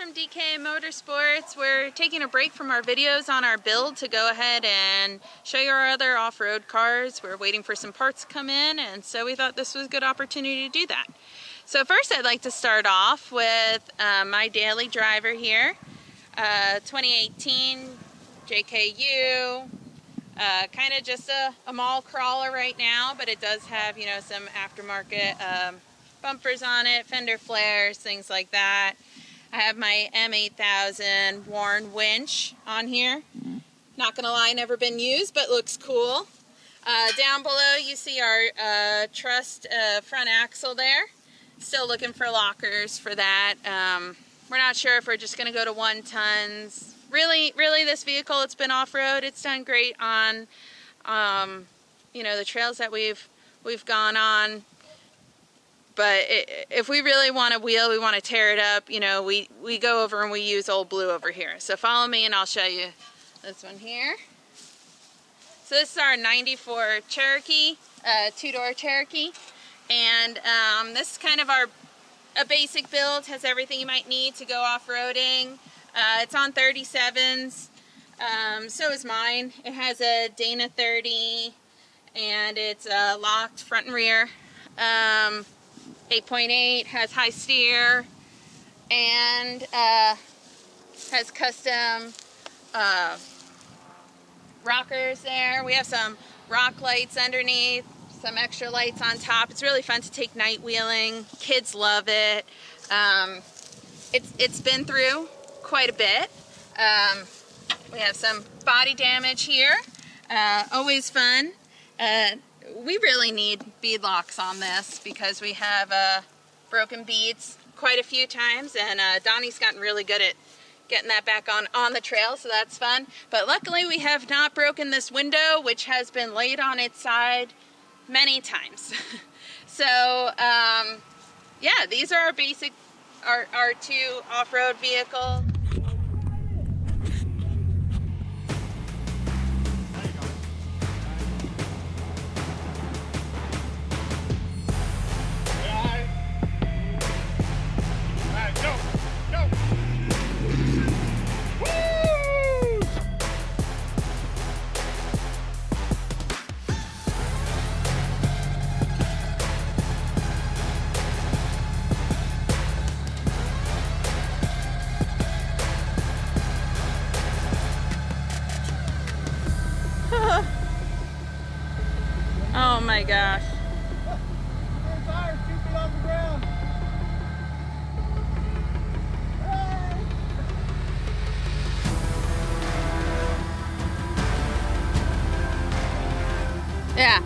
from DK Motorsports. We're taking a break from our videos on our build to go ahead and show you our other off-road cars. We're waiting for some parts to come in, and so we thought this was a good opportunity to do that. So first I'd like to start off with my daily driver here, 2018 JKU. Kind of just a mall crawler right now, but it does have, you know, some aftermarket bumpers on it, fender flares, things like that. I have my M8000 Warn winch on here. Not gonna lie, never been used, but looks cool. Down below you see our trussed front axle there. Still looking for lockers for that. We're not sure if we're just gonna go to 1 tons. Really, this vehicle, it's been off-road. It's done great on, you know, the trails that we've gone on. But if we really want to wheel, we want to tear it up, you know, we go over and we use Old Blue over here. So follow me and I'll show you this one here. So this is our 94 Cherokee, 2-door Cherokee. And this is kind of a basic build, has everything you might need to go off-roading. It's on 37s, so is mine. It has a Dana 30 and it's locked front and rear. 8.8, has high steer, and has custom rockers there. We have some rock lights underneath, some extra lights on top. It's really fun to take night wheeling. Kids love it. It's been through quite a bit. We have some body damage here. Always fun. We really need bead locks on this because we have broken beads quite a few times, and Donnie's gotten really good at getting that back on the trail, so that's fun. But luckily we have not broken this window, which has been laid on its side many times. So yeah, these are our basic, our 2 off-road vehicles. Oh my gosh. Yeah.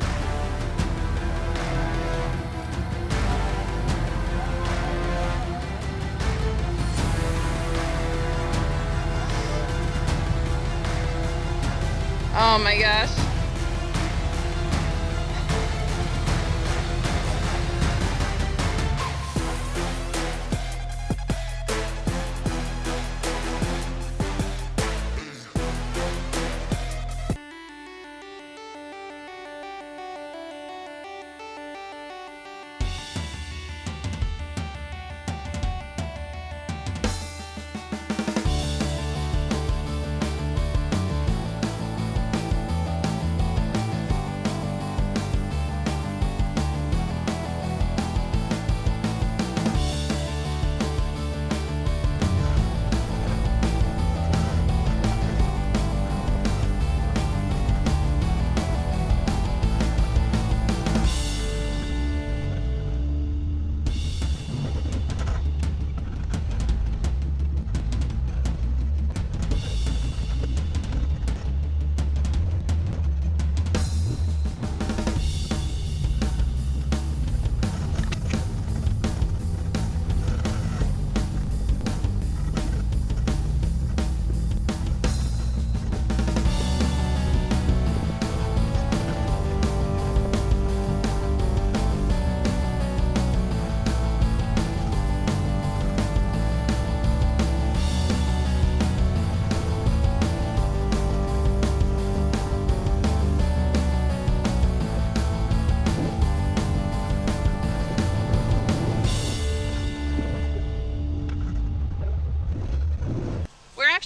Oh my gosh.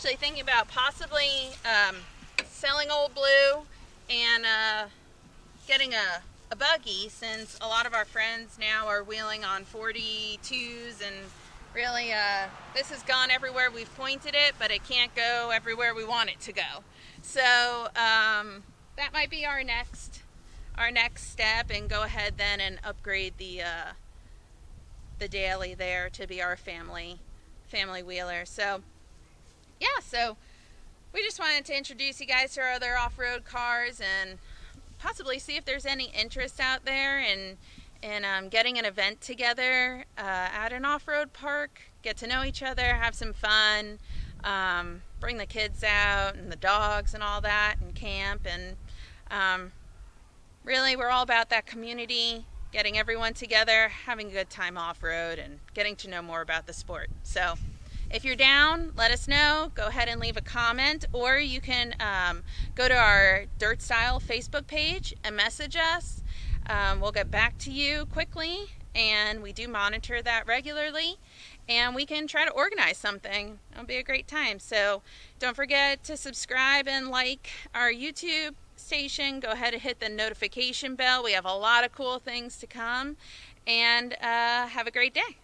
actually thinking about possibly selling Old Blue and getting a buggy, since a lot of our friends now are wheeling on 42s, and really this has gone everywhere we've pointed it, but it can't go everywhere we want it to go. So that might be our next step, and go ahead then and upgrade the daily there to be our family wheeler. So yeah, so we just wanted to introduce you guys to our other off-road cars and possibly see if there's any interest out there in getting an event together at an off-road park, get to know each other, have some fun, bring the kids out and the dogs and all that, and camp. And really, we're all about that community, getting everyone together, having a good time off-road, and getting to know more about the sport. So if you're down, let us know. Go ahead and leave a comment, or you can go to our DirtStyle Facebook page and message us. We'll get back to you quickly, and we do monitor that regularly, and we can try to organize something. It'll be a great time. So don't forget to subscribe and like our YouTube station. Go ahead and hit the notification bell. We have a lot of cool things to come, and have a great day.